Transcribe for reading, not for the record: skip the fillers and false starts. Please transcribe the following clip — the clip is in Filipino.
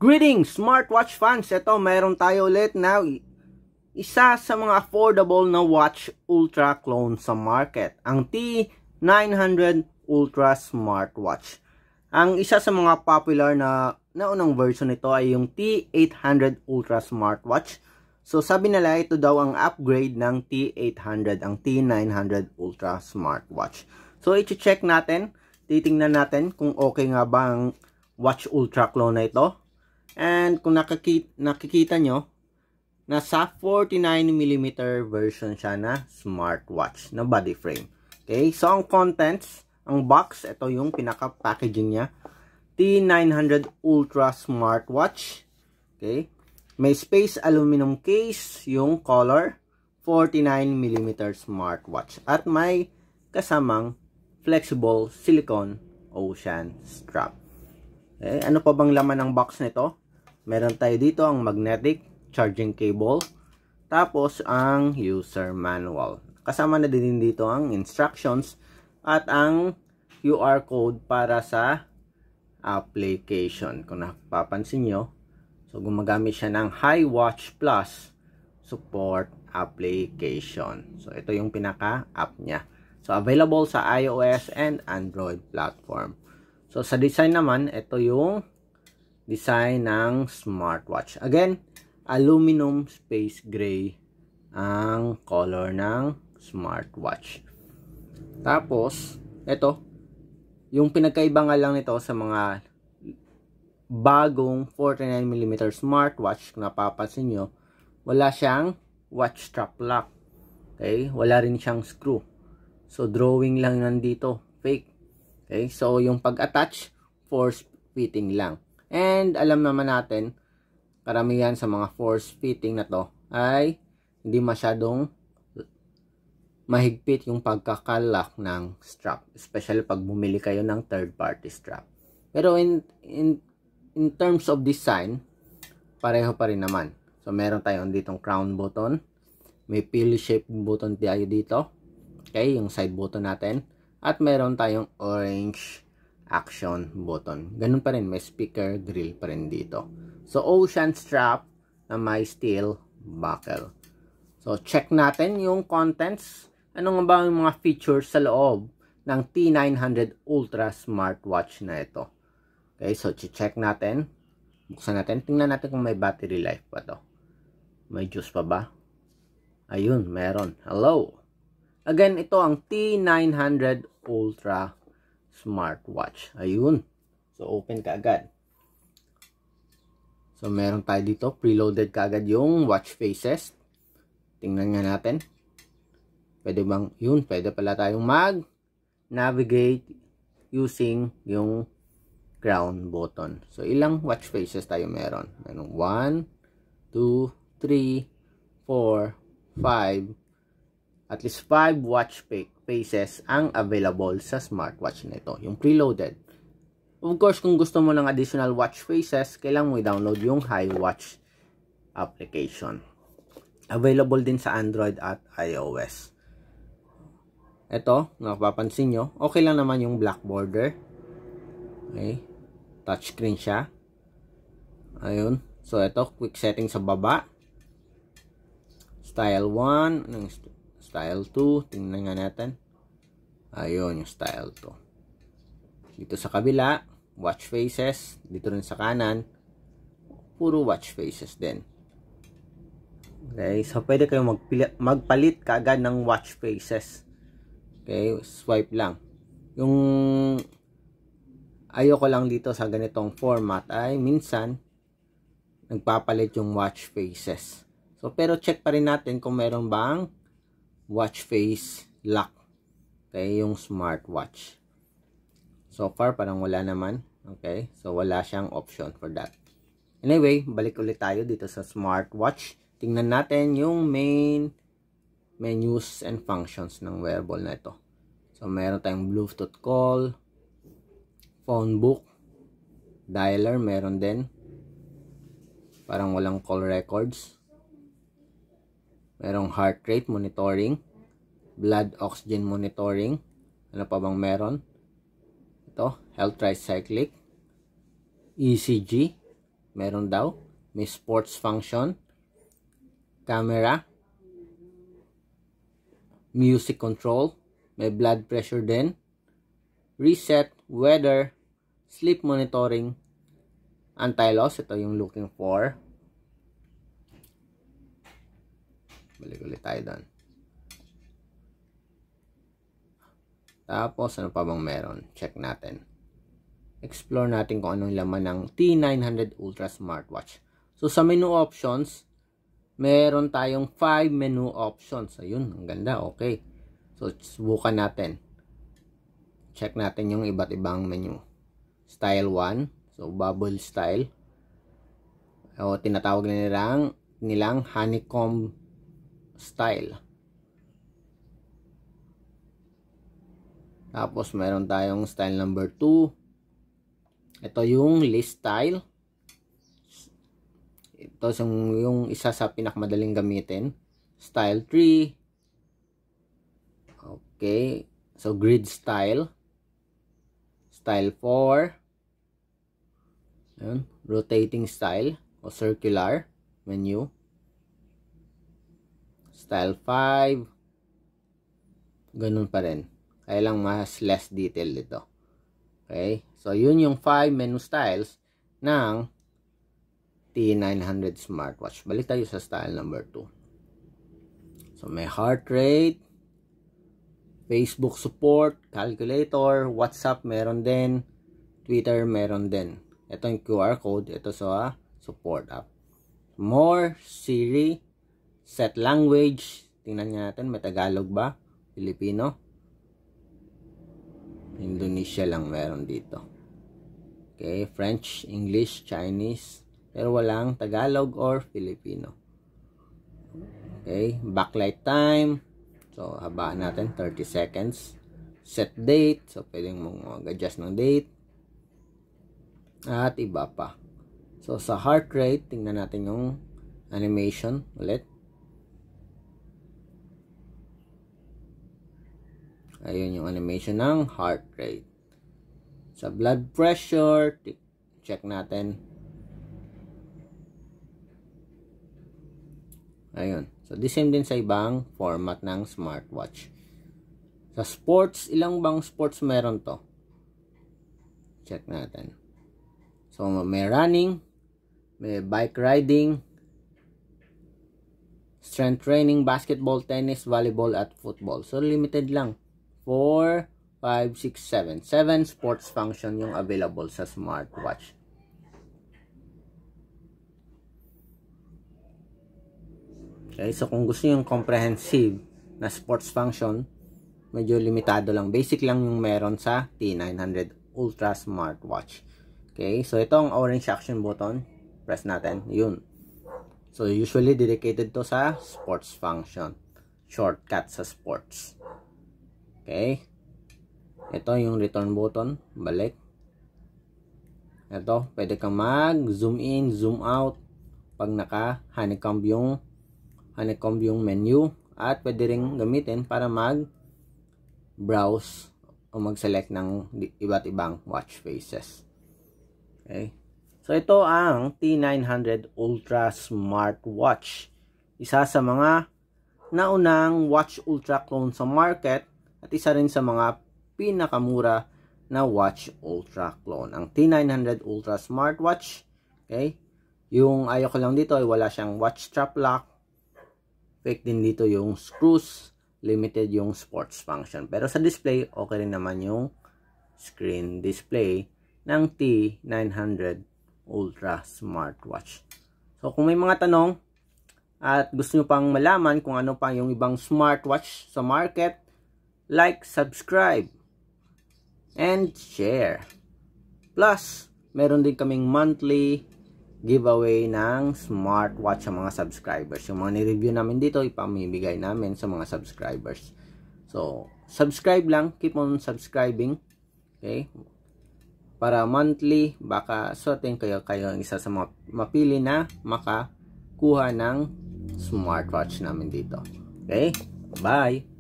Greetings smartwatch fans! Ito meron tayo ulit na isa sa mga affordable na watch ultra clone sa market, ang T900 Ultra Smartwatch. Ang isa sa mga popular na naunang version nito ay yung T800 Ultra Smartwatch. So sabi nila ito daw ang upgrade ng T800, ang T900 Ultra Smartwatch. So i-check natin, titingnan natin kung okay nga ba ang watch ultra clone na ito. And kung nakikita nyo, nasa 49mm version siya na smartwatch na body frame. Okay, so ang contents, ang box, ito yung pinaka-packaging niya. T900 Ultra Smartwatch. Okay, may space aluminum case, yung color, 49mm smartwatch. At may kasamang flexible silicone ocean strap. Okay, ano pa bang laman ng box nito? Meron tayo dito ang magnetic charging cable. Tapos ang user manual. Kasama na din dito ang instructions at ang QR code para sa application. Kung napapansin nyo, so gumagamit siya ng HiWatch Plus support application. So ito yung pinaka-app niya. So available sa iOS and Android platform. So sa design naman, ito yung design ng smartwatch. Again, aluminum space gray ang color ng smartwatch. Tapos, ito, yung pinagkaiba nga lang nito sa mga bagong 49mm smartwatch, kung napapansin nyo, wala siyang watch strap lock. Okay? Wala rin siyang screw. So, drawing lang nandito. Fake. Okay? So, yung pag-attach, force fitting lang. And alam naman natin, karamihan sa mga force fitting na to ay hindi masyadong mahigpit yung pagkakalak ng strap. Especially pag bumili kayo ng third party strap. Pero in terms of design, pareho pa rin naman. So meron tayong ditong crown button. May pill shape button tayo dito. Okay, yung side button natin. At meron tayong orange action button. Ganun pa rin, may speaker grill pa rin dito. So, ocean strap na may steel buckle. So, check natin yung contents. Ano nga ba yung mga features sa loob ng T900 Ultra Smartwatch na ito? Okay, so, check natin. Buksan natin. Tingnan natin kung may battery life pa to. May juice pa ba? Ayun, meron. Hello! Again, ito ang T900 Ultra Smartwatch. Ayun. So, open ka agad. So, meron tayo dito. Preloaded ka agad yung watch faces. Tingnan nga natin. Pwede bang, yun, pwede pala tayong mag-navigate using yung crown button. So, ilang watch faces tayo meron? Meron 1, 2, 3, 4, 5. At least 5 watch faces ang available sa smartwatch na ito. Yung preloaded. Of course, kung gusto mo ng additional watch faces, kailangan mo i-download yung HiWatch application. Available din sa Android at iOS. Ito, napapansin nyo, okay lang naman yung black border. Okay. Touchscreen siya. Ayun. So, ito, quick setting sa baba. Style 1. Style 2, tingnan nga natin. Ayun, yung style 2. Dito sa kabila, watch faces. Dito rin sa kanan, puro watch faces din. Okay, so pwede kayong magpalit kaagad ng watch faces. Okay, swipe lang. Yung ayoko lang dito sa ganitong format ay minsan nagpapalit yung watch faces. So, pero check pa rin natin kung meron bang watch face lock. Okay, yung smartwatch. So far, parang wala naman. Okay, so wala siyang option for that. Anyway, balik ulit tayo dito sa smartwatch. Tingnan natin yung main menus and functions ng wearable na ito. So, meron tayong Bluetooth call, phone book, dialer, meron din. Parang walang call records. Merong heart rate monitoring, blood oxygen monitoring. Ano pa bang meron? Ito, health tricyclic, ECG, meron daw. May sports function, camera, music control, may blood pressure din, reset, weather, sleep monitoring, anti-loss, ito yung looking for. Balik ulit tayo doon. Tapos, ano pa bang meron? Check natin. Explore natin kung anong laman ng T900 Ultra Smartwatch. So, sa menu options, meron tayong 5 menu options. Ayun, ang ganda. Okay. So, subukan natin. Check natin yung iba't ibang menu. Style 1. So, bubble style. O, tinatawag nilang honeycomb style. Tapos, meron tayong style number 2. Ito yung list style. Ito yung isa sa pinakamadaling gamitin. Style 3. Okay. So, grid style. Style 4. Ayan. Rotating style o circular menu. Style 5. Ganun pa rin. Kaya lang mas less detail dito. Okay. So, yun yung 5 menu styles ng T900 smartwatch. Balik tayo sa style number 2. So, may heart rate, Facebook support, calculator, WhatsApp meron din, Twitter meron din. Ito yung QR code, ito sa support app. More, Siri, set language, tingnan natin, may Tagalog ba? Filipino? Indonesia lang meron dito. Okay, French, English, Chinese, pero walang Tagalog or Filipino. Okay, backlight time. So, habaan natin, 30 seconds. Set date. So, pwedeng mong mag-adjust ng date. At iba pa. So, sa heart rate, tingnan natin yung animation ulit. Ayun yung animation ng heart rate. Sa blood pressure, check natin. Ayun. So, the same din sa ibang format ng smartwatch. Sa sports, ilang bang sports meron to? Check natin. So, may running, may bike riding, strength training, basketball, tennis, volleyball, at football. So, limited lang. 4, 5, 6, 7. 7 sports function yung available sa smartwatch. Okay, so kung gusto yung comprehensive na sports function, medyo limitado lang. Basic lang yung meron sa T900 Ultra Smartwatch. Okay, so ito ang orange action button. Press natin. Yun. So usually dedicated to sa sports function. Shortcut sa sports. Okay. Ito yung return button. Balik. Ito, pwede kang mag-zoom in, zoom out pag naka-honeycomb yung menu, at pwede rin gamitin para mag-browse o mag-select ng iba't ibang watch faces. Okay. So, ito ang T900 Ultra Smartwatch. Isa sa mga naunang watch ultra clone sa market at isa rin sa mga pinakamura na watch ultra clone. Ang T900 Ultra Smartwatch. Okay. Yung ayaw ko lang dito ay wala siyang watch strap lock. Fake din dito yung screws. Limited yung sports function. Pero sa display, okay rin naman yung screen display ng T900 Ultra Smartwatch. So, kung may mga tanong at gusto nyo pang malaman kung ano pa yung ibang smartwatch sa market, like, subscribe, and share. Plus, meron din kaming monthly giveaway ng smartwatch sa mga subscribers. Yung mga ni-review namin dito, ipamimigay namin sa mga subscribers. So, subscribe lang. Keep on subscribing. Okay? Para monthly, baka sorting kayo ang isa sa mga mapili na makakuha ng smartwatch namin dito. Okay? Bye!